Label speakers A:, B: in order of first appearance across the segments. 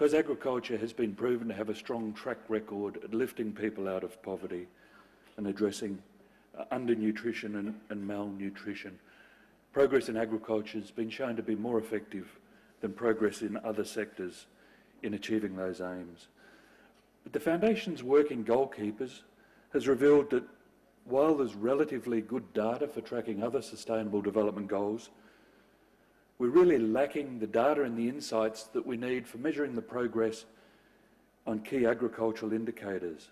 A: because agriculture has been proven to have a strong track record at lifting people out of poverty and addressing undernutrition and malnutrition. Progress in agriculture has been shown to be more effective than progress in other sectors in achieving those aims. But the Foundation's work in goalkeepers has revealed that while there's relatively good data for tracking other sustainable development goals, we're really lacking the data and the insights that we need for measuring the progress on key agricultural indicators.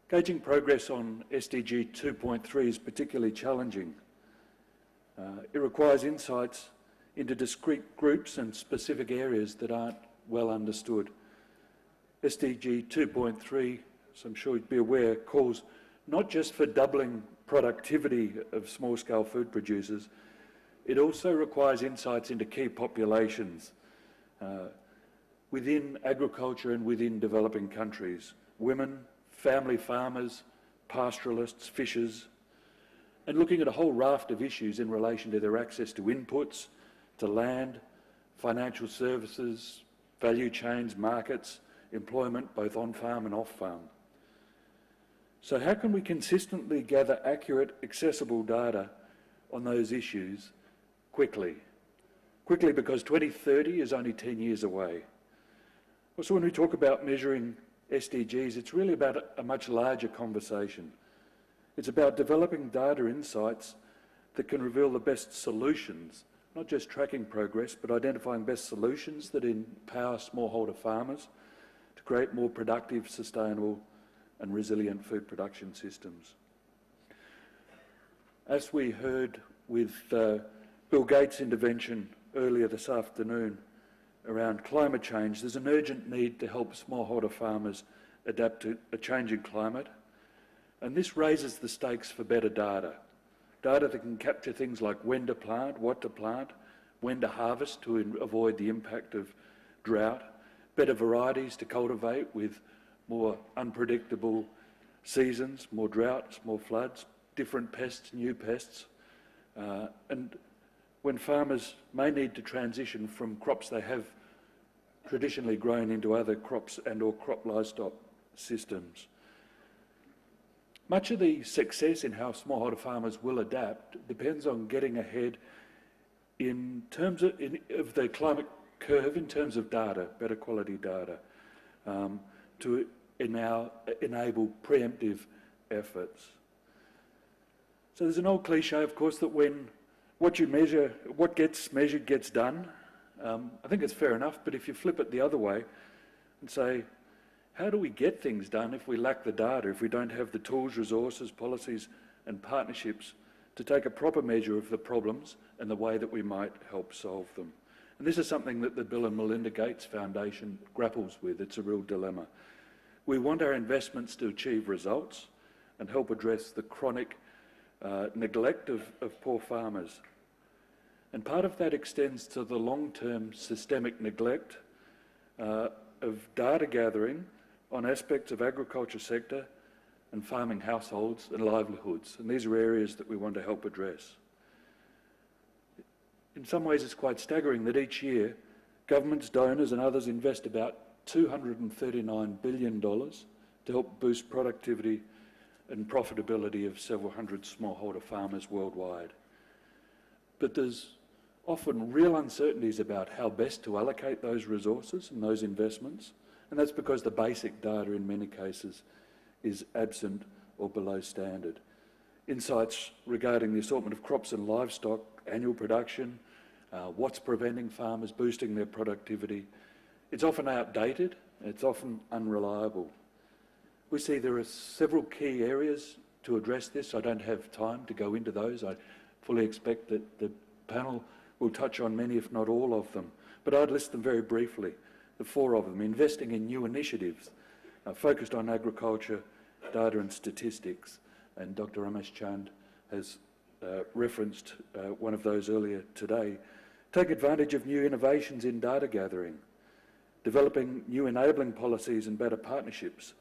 A: Gauging progress on SDG 2.3 is particularly challenging. It requires insights into discrete groups and specific areas that aren't well understood. SDG 2.3, as I'm sure you'd be aware, calls not just for doubling productivity of small-scale food producers, it also requires insights into key populations within agriculture and within developing countries: women, family farmers, pastoralists, fishers, and looking at a whole raft of issues in relation to their access to inputs, to land, financial services, value chains, markets, employment, both on-farm and off-farm. So how can we consistently gather accurate, accessible data on those issues quickly? Quickly because 2030 is only 10 years away. Also, when we talk about measuring SDGs, it's really about a much larger conversation. It's about developing data insights that can reveal the best solutions, not just tracking progress, but identifying best solutions that empower smallholder farmers to create more productive, sustainable and resilient food production systems. As we heard with Bill Gates' intervention earlier this afternoon around climate change, there's an urgent need to help smallholder farmers adapt to a changing climate. And this raises the stakes for better data. Data that can capture things like when to plant, what to plant, when to harvest to avoid the impact of drought, better varieties to cultivate with more unpredictable seasons, more droughts, more floods, different pests, new pests. And when farmers may need to transition from crops they have traditionally grown into other crops and or crop livestock systems. Much of the success in how smallholder farmers will adapt depends on getting ahead in terms of the climate curve, in terms of data, better quality data, to enable preemptive efforts. So there's an old cliche, of course, that when what gets measured gets done. I think it's fair enough, but if you flip it the other way and say, how do we get things done if we lack the data, if we don't have the tools, resources, policies and partnerships to take a proper measure of the problems and the way that we might help solve them? And this is something that the Bill and Melinda Gates Foundation grapples with. It's a real dilemma. We want our investments to achieve results and help address the chronic neglect of poor farmers. And part of that extends to the long-term systemic neglect of data gathering on aspects of agriculture sector and farming households and livelihoods. And these are areas that we want to help address. In some ways, it's quite staggering that each year, governments, donors and others invest about $239 billion to help boost productivity and profitability of several hundred smallholder farmers worldwide. But there's often real uncertainties about how best to allocate those resources and those investments, and that's because the basic data in many cases is absent or below standard. Insights regarding the assortment of crops and livestock, annual production, what's preventing farmers boosting their productivity, it's often outdated, it's often unreliable. We see there are several key areas to address this. I don't have time to go into those. I fully expect that the panel will touch on many, if not all of them. But I'd list them very briefly, the four of them. Investing in new initiatives focused on agriculture, data and statistics. And Dr. Ramesh Chand has referenced one of those earlier today. Take advantage of new innovations in data gathering. Developing new enabling policies and better partnerships,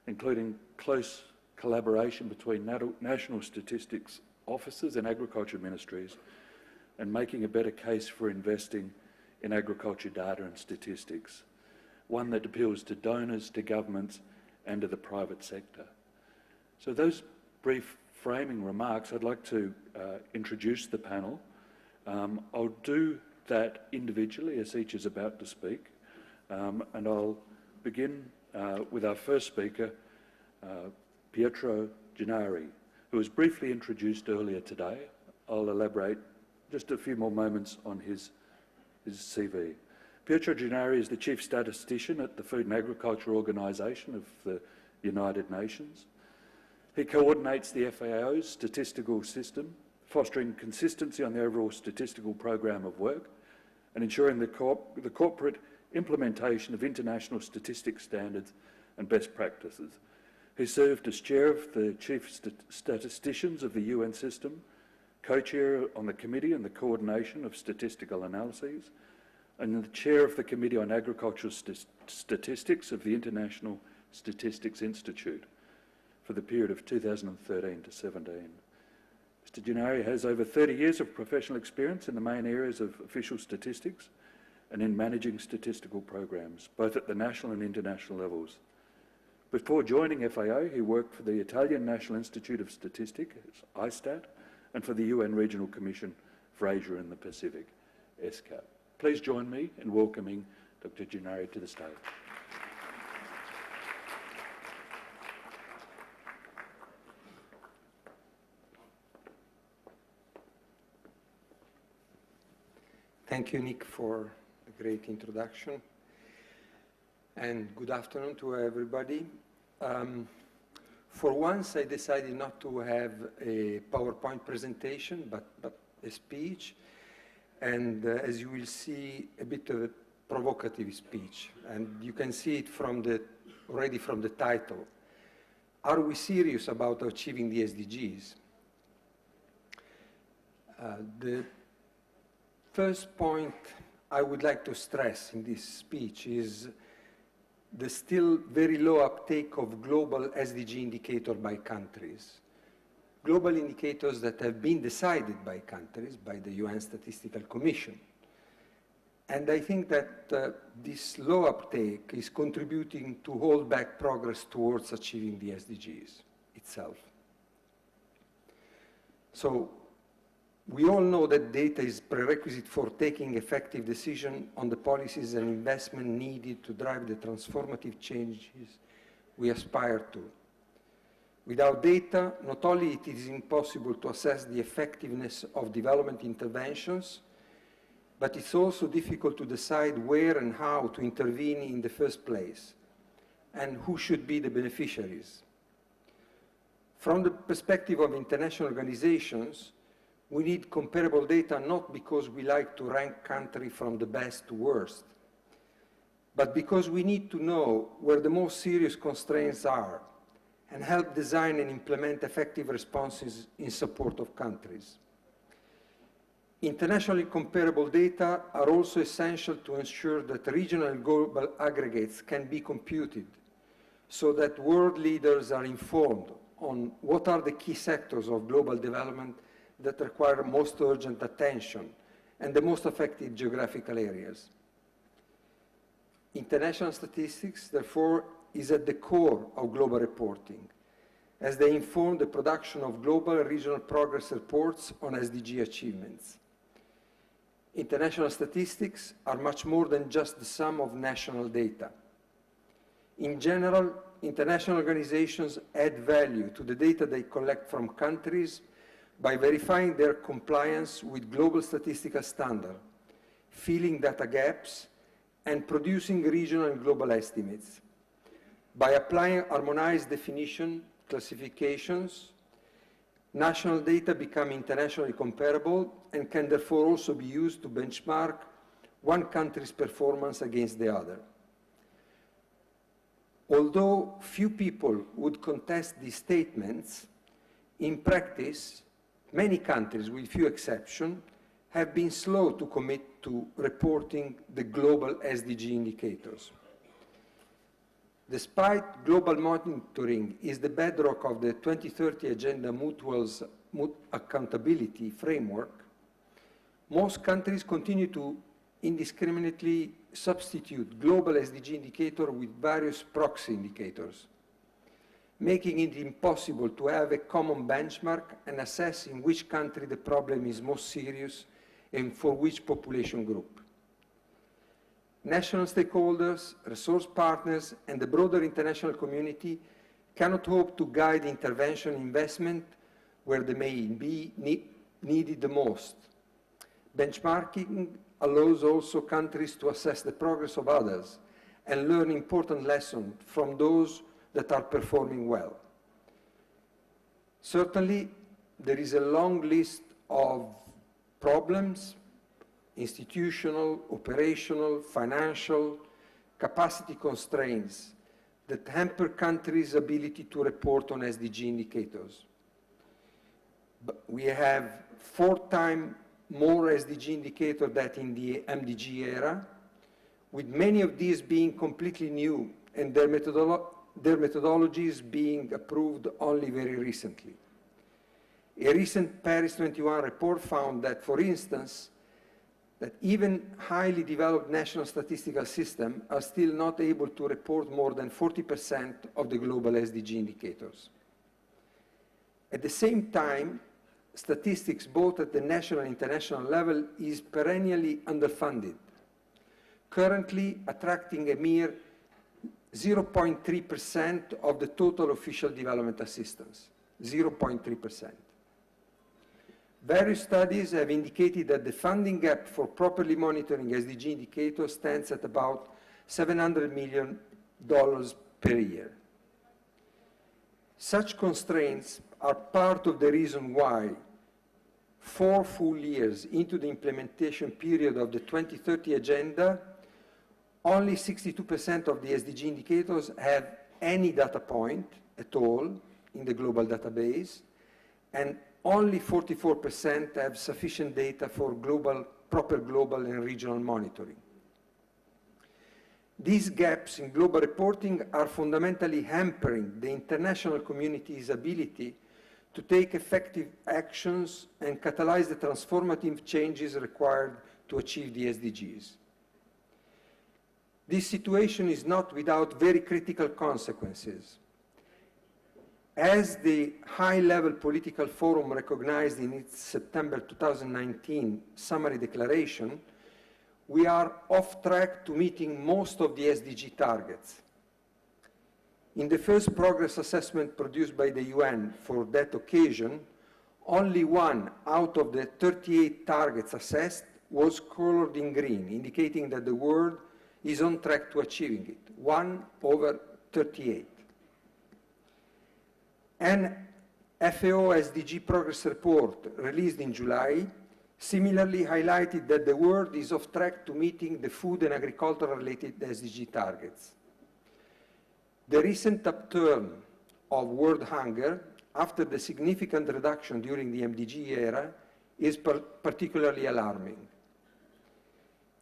A: including close collaboration between national statistics offices and agriculture ministries, and making a better case for investing in agriculture data and statistics, one that appeals to donors, to governments, and to the private sector. So those brief framing remarks, I'd like to introduce the panel. I'll do that individually as each is about to speak, and I'll begin with our first speaker, Pietro Gennari, who was briefly introduced earlier today. I'll elaborate just a few more moments on his CV. Pietro Gennari is the Chief Statistician at the Food and Agriculture Organisation of the United Nations. He coordinates the FAO's statistical system, fostering consistency on the overall statistical program of work and ensuring the corporate implementation of international statistics standards and best practices. He served as chair of the Chief Statisticians of the UN system, co-chair on the Committee on the Coordination of Statistical Analyses, and the chair of the Committee on Agricultural Statistics of the International Statistics Institute for the period of 2013 to 17. Mr. Gennari has over 30 years of professional experience in the main areas of official statistics and in managing statistical programs, both at the national and international levels. Before joining FAO, he worked for the Italian National Institute of Statistics, ISTAT, and for the UN Regional Commission for Asia and the Pacific, ESCAP. Please join me in welcoming Dr. Gennari to the stage.
B: Thank you, Nick, for a great introduction. And good afternoon to everybody. For once, I decided not to have a PowerPoint presentation, but a speech. And as you will see, a bit of a provocative speech. And you can see it already from the title. Are we serious about achieving the SDGs? The first point I would like to stress in this speech is the still very low uptake of global SDG indicators by countries. Global indicators that have been decided by countries, by the UN Statistical Commission. And I think that this low uptake is contributing to hold back progress towards achieving the SDGs itself. So we all know that data is prerequisite for taking effective decisions on the policies and investment needed to drive the transformative changes we aspire to. Without data, not only it is impossible to assess the effectiveness of development interventions, but it's also difficult to decide where and how to intervene in the first place, and who should be the beneficiaries. From the perspective of international organizations, we need comparable data not because we like to rank countries from the best to worst, but because we need to know where the most serious constraints are and help design and implement effective responses in support of countries. Internationally comparable data are also essential to ensure that regional and global aggregates can be computed so that world leaders are informed on what are the key sectors of global development that require most urgent attention and the most effective geographical areas. International statistics, therefore, is at the core of global reporting, as they inform the production of global and regional progress reports on SDG achievements. International statistics are much more than just the sum of national data. In general, international organizations add value to the data they collect from countries by verifying their compliance with global statistical standards, filling data gaps, and producing regional and global estimates. By applying harmonized definition, classifications, national data become internationally comparable and can therefore also be used to benchmark one country's performance against the other. Although few people would contest these statements, in practice, many countries, with few exceptions, have been slow to commit to reporting the global SDG indicators. Despite global monitoring is the bedrock of the 2030 Agenda Mutual Accountability Framework, most countries continue to indiscriminately substitute global SDG indicators with various proxy indicators, making it impossible to have a common benchmark and assess in which country the problem is most serious and for which population group. National stakeholders, resource partners, and the broader international community cannot hope to guide intervention investment where they may be needed the most. Benchmarking allows also countries to assess the progress of others and learn important lessons from those that are performing well. Certainly, there is a long list of problems, institutional, operational, financial, capacity constraints that hamper countries' ability to report on SDG indicators. But we have 4 times more SDG indicators than in the MDG era, with many of these being completely new and their methodologies being approved only very recently. A recent Paris 21 report found that, for instance, that even highly developed national statistical systems are still not able to report more than 40% of the global SDG indicators. At the same time, statistics both at the national and international level is perennially underfunded, currently attracting a mere 0.3% of the total official development assistance, 0.3%. Various studies have indicated that the funding gap for properly monitoring SDG indicators stands at about $700 million per year. Such constraints are part of the reason why 4 full years into the implementation period of the 2030 Agenda, only 62% of the SDG indicators have any data point at all in the global database, and only 44% have sufficient data for proper global and regional monitoring. These gaps in global reporting are fundamentally hampering the international community's ability to take effective actions and catalyze the transformative changes required to achieve the SDGs. This situation is not without very critical consequences. As the high-level political forum recognized in its September 2019 summary declaration, we are off track to meeting most of the SDG targets. In the first progress assessment produced by the UN for that occasion, only 1 out of the 38 targets assessed was colored in green, indicating that the world is on track to achieving it, 1 over 38. An FAO SDG progress report released in July similarly highlighted that the world is off track to meeting the food and agriculture-related SDG targets. The recent upturn of world hunger after the significant reduction during the MDG era is particularly alarming.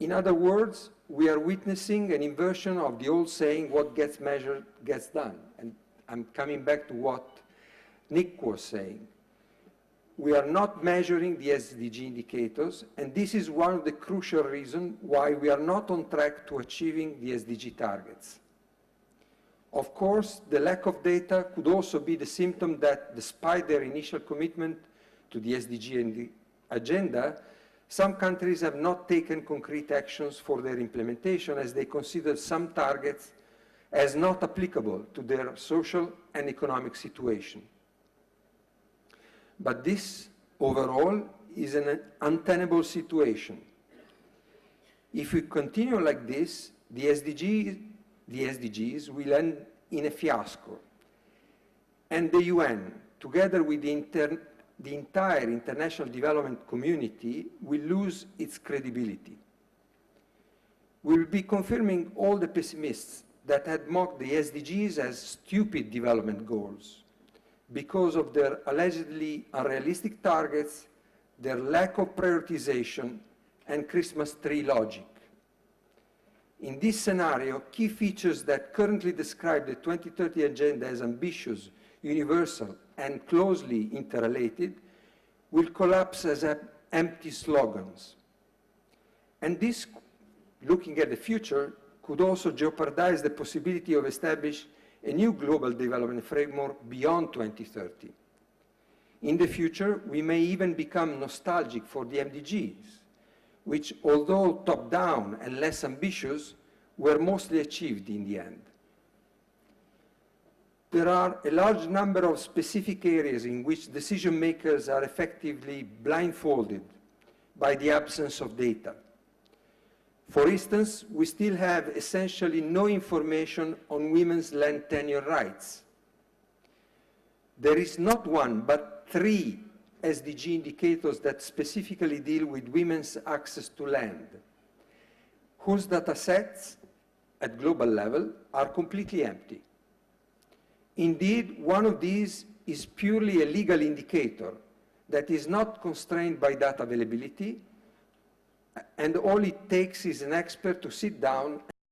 B: In other words, we are witnessing an inversion of the old saying, what gets measured gets done. And I'm coming back to what Nick was saying. We are not measuring the SDG indicators, and this is one of the crucial reasons why we are not on track to achieving the SDG targets. Of course, the lack of data could also be the symptom that, despite their initial commitment to the SDG agenda, some countries have not taken concrete actions for their implementation as they consider some targets as not applicable to their social and economic situation. But this, overall, is an untenable situation. If we continue like this, the SDGs will end in a fiasco. And the UN, together with the entire international development community, will lose its credibility. We will be confirming all the pessimists that had mocked the SDGs as stupid development goals because of their allegedly unrealistic targets, their lack of prioritization, and Christmas tree logic. In this scenario, key features that currently describe the 2030 Agenda as ambitious, universal, and closely interrelated will collapse as empty slogans. And this looking at the future, could also jeopardize the possibility of establishing a new global development framework beyond 2030. In the future, we may even become nostalgic for the MDGs, which, although top-down and less ambitious, were mostly achieved in the end. There are a large number of specific areas in which decision makers are effectively blindfolded by the absence of data. For instance, we still have essentially no information on women's land tenure rights. There is not one, but 3 SDG indicators that specifically deal with women's access to land, whose data sets at global level are completely empty. Indeed, one of these is purely a legal indicator that is not constrained by data availability, and all it takes is an expert to sit down